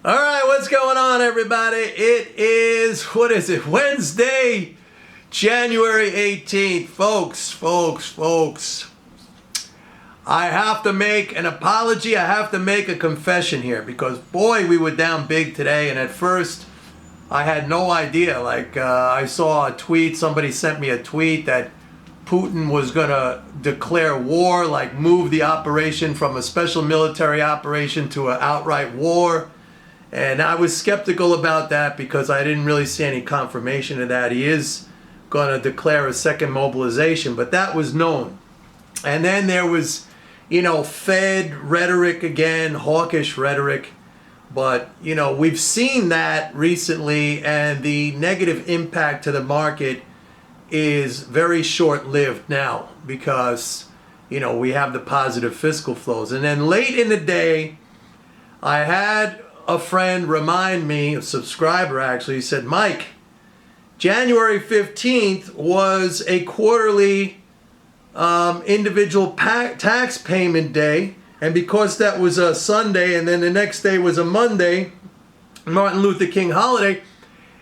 All right, what's going on, everybody? It is, Wednesday, January 18th. Folks. I have to make an apology. I have to make a confession here because, boy, we were down big today. And at first, I had no idea. I saw a tweet. Somebody sent me a tweet that Putin was going to declare war, move the operation from a special military operation to an outright war. And I was skeptical about that because I didn't really see any confirmation of that. He is going to declare a second mobilization, but that was known. And then there was, Fed rhetoric again, hawkish rhetoric. But, we've seen that recently, and the negative impact to the market is very short-lived now because, we have the positive fiscal flows. And then late in the day, I had a friend remind me, a subscriber actually, said, Mike, January 15th was a quarterly individual tax payment day. And because that was a Sunday and then the next day was a Monday, Martin Luther King holiday,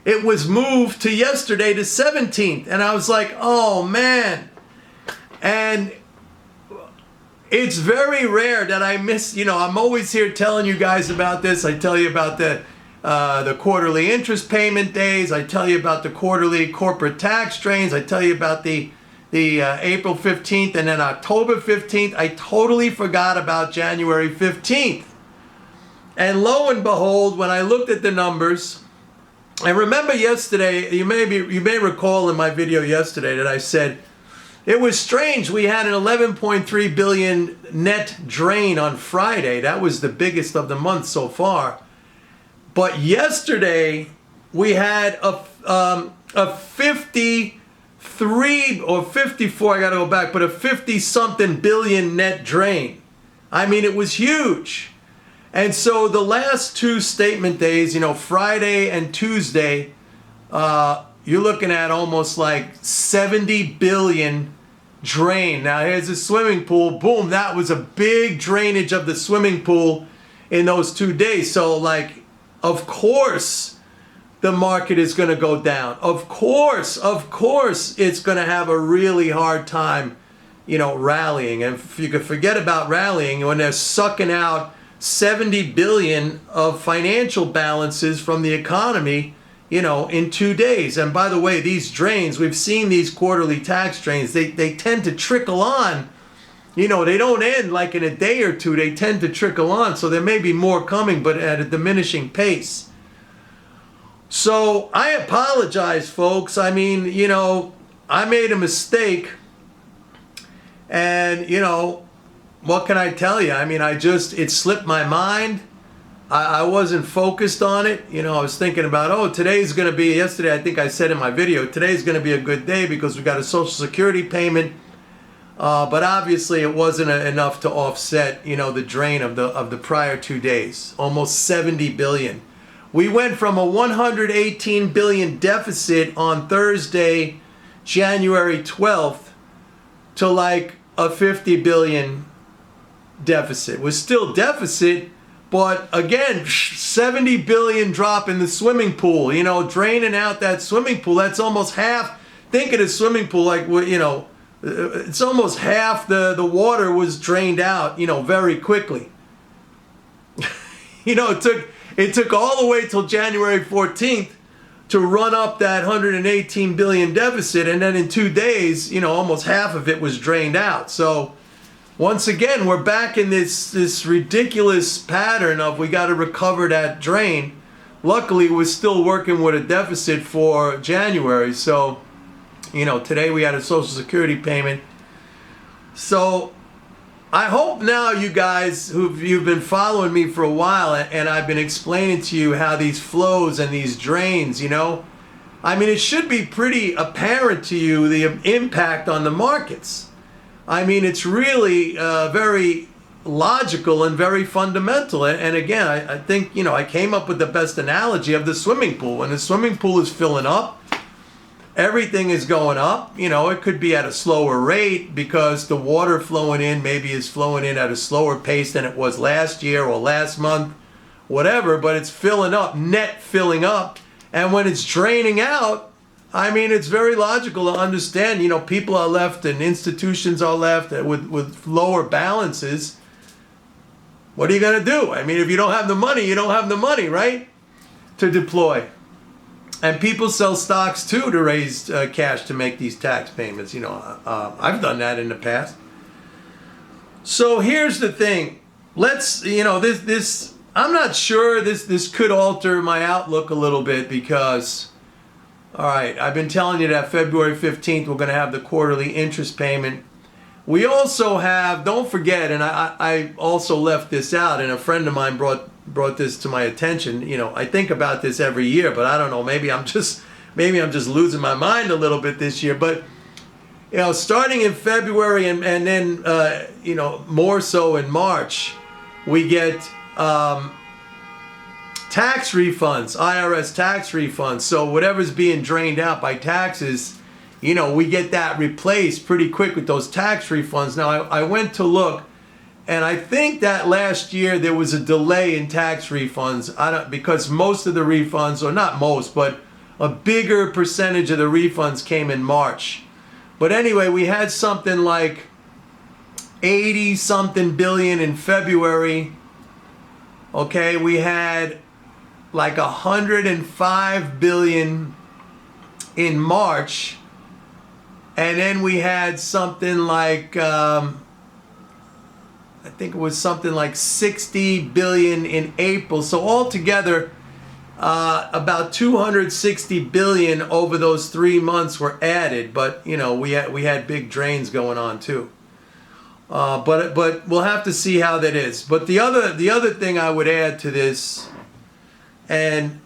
it was moved to yesterday, the 17th. And I was like, oh, man. And it's very rare that I miss, I'm always here telling you guys about this. I tell you about the quarterly interest payment days. I tell you about the quarterly corporate tax drains. I tell you about the April 15th and then October 15th. I totally forgot about January 15th. And lo and behold, when I looked at the numbers, I remember yesterday, you may recall in my video yesterday that I said, it was strange. We had an 11.3 billion net drain on Friday. That was the biggest of the month so far. But yesterday we had a 53 or 54, I got to go back, but a 50-something billion net drain. I mean, it was huge. And so the last two statement days, Friday and Tuesday, you're looking at almost like 70 billion drain. Now here's a swimming pool. Boom, that was a big drainage of the swimming pool in those 2 days. So of course the market is going to go down. Of course it's going to have a really hard time, rallying. And if you could forget about rallying when they're sucking out 70 billion of financial balances from the economy, in 2 days. And by the way, these drains, we've seen these quarterly tax drains, they tend to trickle on. They don't end like in a day or two. They tend to trickle on. So there may be more coming, but at a diminishing pace. So I apologize, folks. I mean, I made a mistake. And, what can I tell you? I mean, it slipped my mind. I wasn't focused on it. I was thinking about, today's going to be, yesterday I think I said in my video, today's going to be a good day because we got a Social Security payment. But obviously it wasn't enough to offset, the drain of the prior 2 days. Almost 70 billion. We went from a 118 billion deficit on Thursday, January 12th, to a 50 billion deficit. We're still deficit. But again, 70 billion drop in the swimming pool, draining out that swimming pool. That's almost half. Think of the swimming pool it's almost half the water was drained out, very quickly. It took all the way till January 14th to run up that 118 billion deficit. And then in 2 days, almost half of it was drained out. So once again, we're back in this ridiculous pattern of we got to recover that drain. Luckily, we're still working with a deficit for January. So, today we had a Social Security payment. So I hope now you guys you've been following me for a while and I've been explaining to you how these flows and these drains, I mean, it should be pretty apparent to you the impact on the markets. I mean, it's really very logical and very fundamental. And again, I think, I came up with the best analogy of the swimming pool. When the swimming pool is filling up, everything is going up. It could be at a slower rate because the water flowing in maybe is flowing in at a slower pace than it was last year or last month whatever, but it's filling up, net filling up. And when it's draining out, I mean, it's very logical to understand, people are left and institutions are left with lower balances. What are you going to do? I mean, if you don't have the money, you don't have the money, right? To deploy. And people sell stocks too to raise cash to make these tax payments. I've done that in the past. So here's the thing. Let's, this I'm not sure this could alter my outlook a little bit because, all right, I've been telling you that February 15th we're going to have the quarterly interest payment. We also have, don't forget, and I also left this out, and a friend of mine brought this to my attention. I think about this every year, but I don't know, maybe I'm just losing my mind a little bit this year. But starting in February and then more so in March, we get tax refunds, IRS tax refunds. So whatever's being drained out by taxes, we get that replaced pretty quick with those tax refunds. Now, I went to look, and I think that last year there was a delay in tax refunds. Because most of the refunds, or not most, but a bigger percentage of the refunds came in March. But anyway, we had something like 80-something billion in February. Okay, we had like 105 billion in March. And then we had something like, I think it was something like 60 billion in April. So altogether, about 260 billion over those 3 months were added. But, we had big drains going on too. But we'll have to see how that is. But the other thing I would add to this, and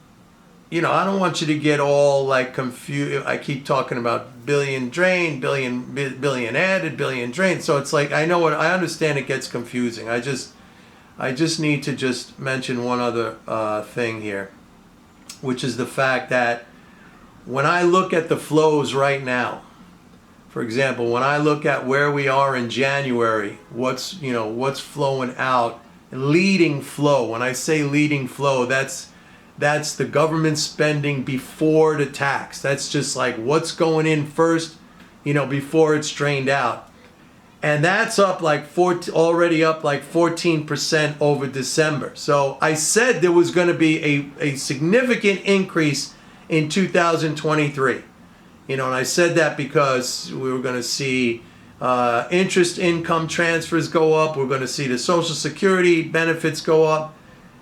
I don't want you to get all like confused. I keep talking about billion drained, billion added, billion drained. So it's like, I understand it gets confusing. I just need to just mention one other thing here, which is the fact that when I look at the flows right now, for example, when I look at where we are in January, what's flowing out, leading flow. When I say leading flow, that's the government spending before the tax. That's just like what's going in first, before it's drained out. And that's up already up like 14% over December. So I said there was going to be a significant increase in 2023. And I said that because we were going to see interest income transfers go up. We're going to see the Social Security benefits go up.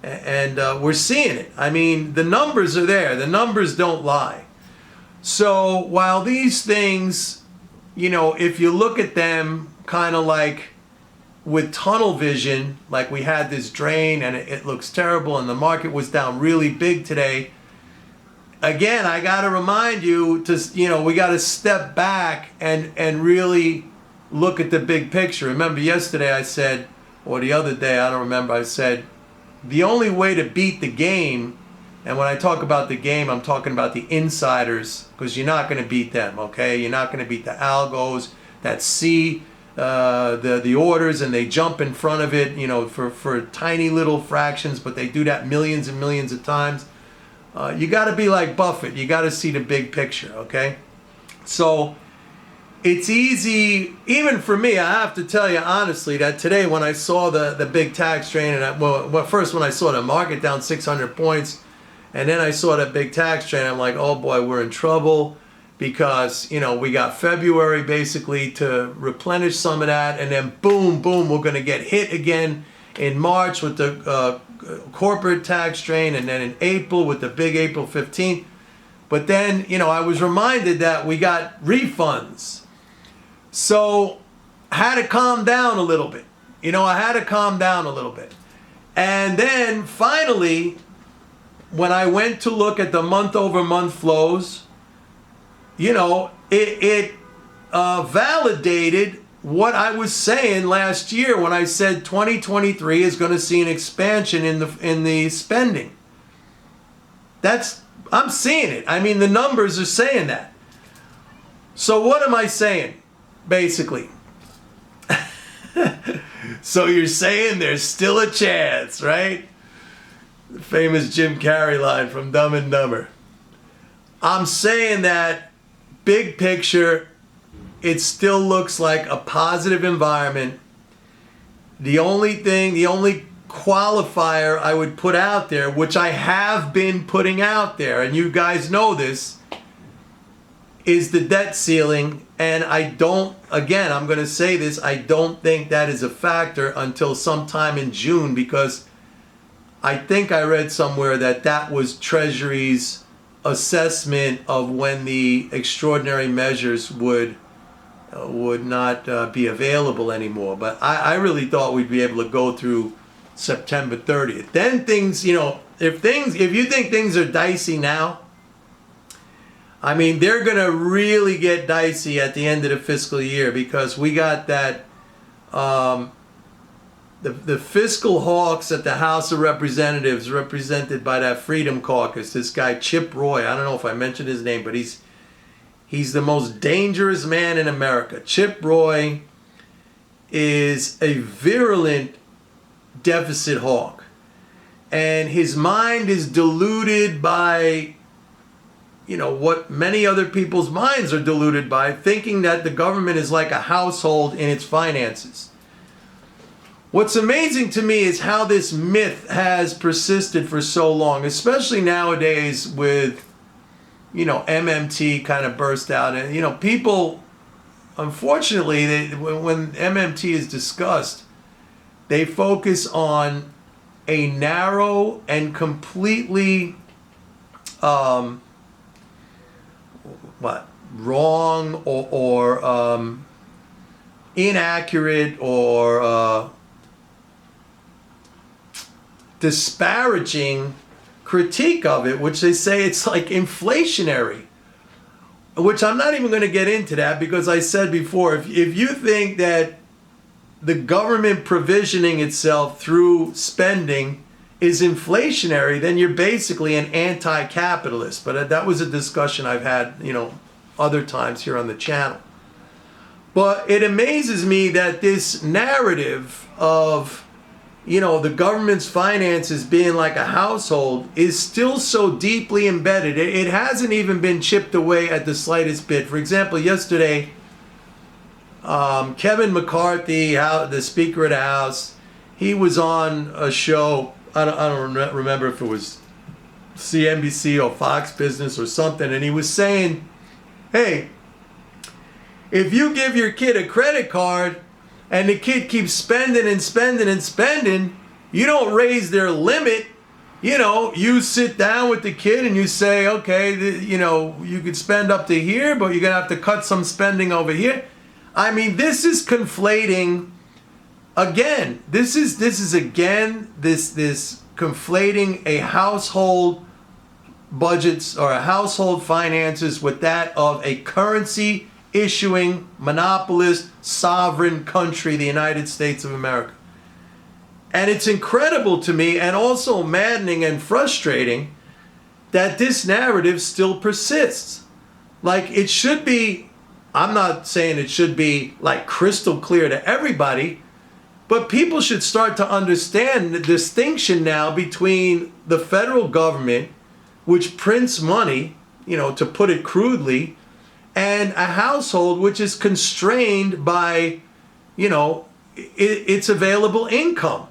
And we're seeing it. I mean, the numbers are there. The numbers don't lie. So while these things, if you look at them kind of like with tunnel vision, like we had this drain and it looks terrible and the market was down really big today. Again, I got to remind you we got to step back and really look at the big picture. Remember yesterday I said, or the other day, I don't remember, I said, the only way to beat the game, and when I talk about the game, I'm talking about the insiders, because you're not going to beat them, okay? You're not going to beat the algos that see the orders and they jump in front of it, for tiny little fractions, but they do that millions and millions of times. You got to be like Buffett. You got to see the big picture, okay? So it's easy, even for me, I have to tell you honestly, that today when I saw the big tax drain, and first when I saw the market down 600 points, and then I saw that big tax drain, I'm like, oh boy, we're in trouble, because, we got February basically to replenish some of that, and then boom, we're going to get hit again in March with the corporate tax drain, and then in April with the big April 15th. But then, I was reminded that we got refunds. So I had to calm down a little bit. And then finally, when I went to look at the month-over-month flows, it validated what I was saying last year when I said 2023 is going to see an expansion in the spending. I'm seeing it. I mean, the numbers are saying that. So what am I saying, basically? So you're saying there's still a chance, right? The famous Jim Carrey line from Dumb and Dumber. I'm saying that big picture, it still looks like a positive environment. The only qualifier I would put out there, which I have been putting out there, and you guys know this, is the debt ceiling. And I'm going to say this, I don't think that is a factor until sometime in June, because I think I read somewhere that was Treasury's assessment of when the extraordinary measures would not be available anymore. But I really thought we'd be able to go through September 30th. Then things, if you think things are dicey now, I mean, they're going to really get dicey at the end of the fiscal year, because we got that, the fiscal hawks at the House of Representatives, represented by that Freedom Caucus, this guy Chip Roy. I don't know if I mentioned his name, but he's the most dangerous man in America. Chip Roy is a virulent deficit hawk, and his mind is deluded by what many other people's minds are deluded by, thinking that the government is like a household in its finances. What's amazing to me is how this myth has persisted for so long, especially nowadays with MMT kind of burst out, and people, unfortunately, when MMT is discussed, they focus on a narrow and completely wrong or inaccurate or disparaging critique of it, which they say it's like inflationary, which I'm not even going to get into that, because I said before, if you think that the government provisioning itself through spending is inflationary, then you're basically an anti-capitalist. But that was a discussion I've had, other times here on the channel. But it amazes me that this narrative of the government's finances being like a household is still so deeply embedded. It hasn't even been chipped away at the slightest bit. For example, yesterday, Kevin McCarthy, the Speaker of the House, he was on a show. I don't remember if it was CNBC or Fox Business or something, and he was saying, hey, if you give your kid a credit card and the kid keeps spending and spending and spending, you don't raise their limit. You sit down with the kid and you say, okay, you could spend up to here, but you're going to have to cut some spending over here. I mean, this is conflating, again, this is conflating a household budgets or a household finances with that of a currency issuing monopolist sovereign country, the United States of America. And it's incredible to me, and also maddening and frustrating, that this narrative still persists. Like, it should be, I'm not saying it should be like crystal clear to everybody, but people should start to understand the distinction now between the federal government, which prints money, to put it crudely, and a household which is constrained by, its available income.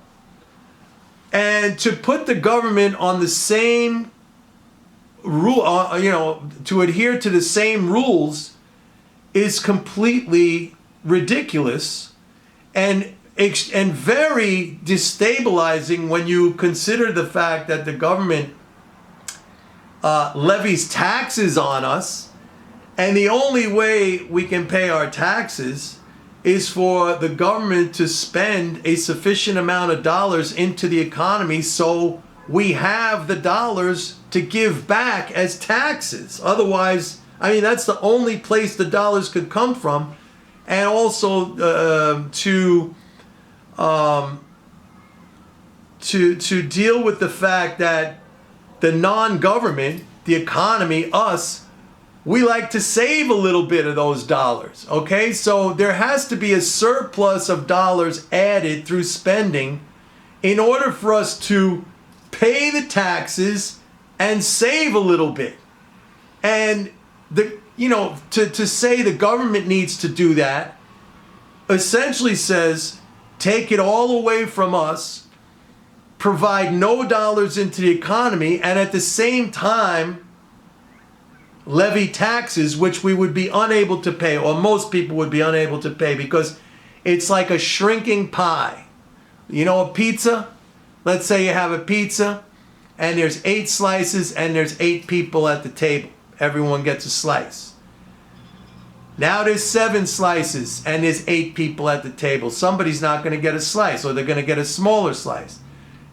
And to put the government on the same rule, to adhere to the same rules is completely ridiculous and very destabilizing when you consider the fact that the government levies taxes on us. And the only way we can pay our taxes is for the government to spend a sufficient amount of dollars into the economy so we have the dollars to give back as taxes. Otherwise, I mean, that's the only place the dollars could come from. And also to deal with the fact that the non-government, the economy, us, we like to save a little bit of those dollars, okay? So there has to be a surplus of dollars added through spending in order for us to pay the taxes and save a little bit. And to say the government needs to do that essentially says take it all away from us, provide no dollars into the economy, and at the same time levy taxes which we would be unable to pay, or most people would be unable to pay, because it's like a shrinking pie. You know, a pizza? Let's say you have a pizza and there's 8 slices and there's 8 people at the table. Everyone gets a slice. Now there's 7 slices and there's 8 people at the table. Somebody's not going to get a slice, or they're going to get a smaller slice.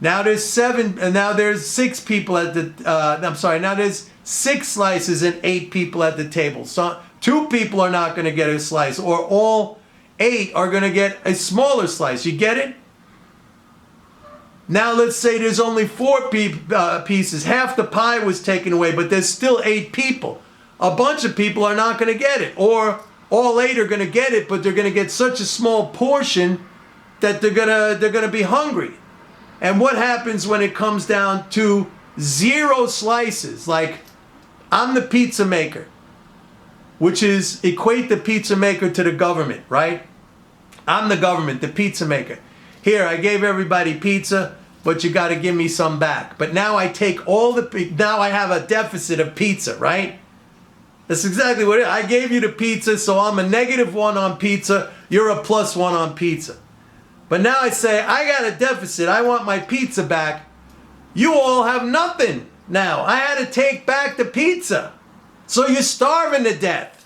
Now there's 6 people at the, now there's 6 slices and 8 people at the table. So 2 people are not going to get a slice, or all 8 are going to get a smaller slice. You get it? Now let's say there's only 4 pieces. Half the pie was taken away, but there's still 8 people. A bunch of people are not going to get it. Or all 8 are going to get it, but they're going to get such a small portion that they're going to be hungry. And what happens when it comes down to 0 slices? Like, I'm the pizza maker, which is equate the pizza maker to the government, right? I'm the government, the pizza maker. Here, I gave everybody pizza, but you got to give me some back. But now I take now I have a deficit of pizza, right? That's exactly what it is. I gave you the pizza, so I'm a -1 on pizza. You're a +1 on pizza. But now I say, I got a deficit. I want my pizza back. You all have nothing now. I had to take back the pizza. So you're starving to death.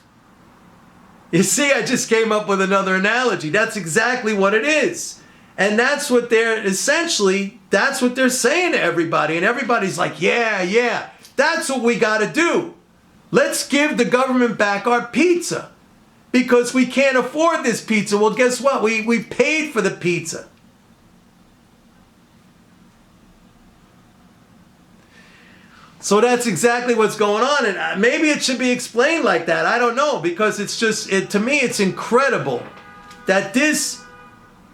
You see, I just came up with another analogy. That's exactly what it is. And that's what that's what they're saying to everybody. And everybody's like, yeah, that's what we got to do. Let's give the government back our pizza, because we can't afford this pizza. Well, guess what? We paid for the pizza. So that's exactly what's going on. And maybe it should be explained like that. I don't know, because it's just, to me, it's incredible that this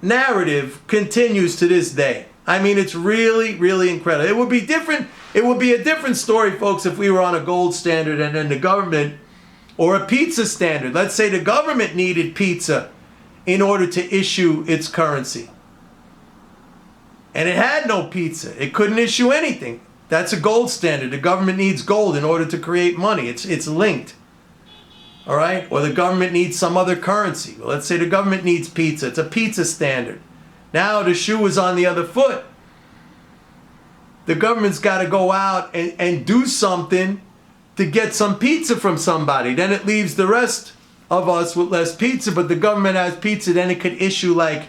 narrative continues to this day. I mean, it's really, really incredible. It would be different. It would be a different story, folks, if we were on a gold standard and then the government, or a pizza standard. Let's say the government needed pizza in order to issue its currency. And it had no pizza. It couldn't issue anything. That's a gold standard. The government needs gold in order to create money. It's linked. All right? Or the government needs some other currency. Well, let's say the government needs pizza. It's a pizza standard. Now the shoe is on the other foot. The government's got to go out and do something to get some pizza from somebody. Then it leaves the rest of us with less pizza, but the government has pizza, then it could issue like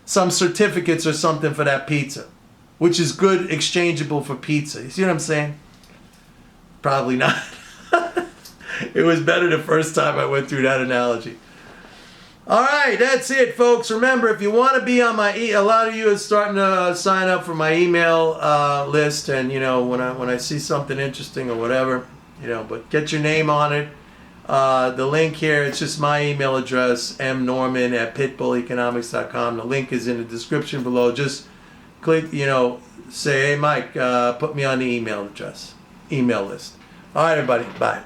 some certificates or something for that pizza, which is good exchangeable for pizza. You see what I'm saying? Probably not. It was better the first time I went through that analogy. All right, that's it, folks. Remember, if you want to be on my a lot of you are starting to sign up for my email list, and when I see something interesting or whatever, but get your name on it. The link here, it's just my email address, mnorman@pitbulleconomics.com. The link is in the description below. Just click, say, hey, Mike, put me on the email list. All right, everybody. Bye.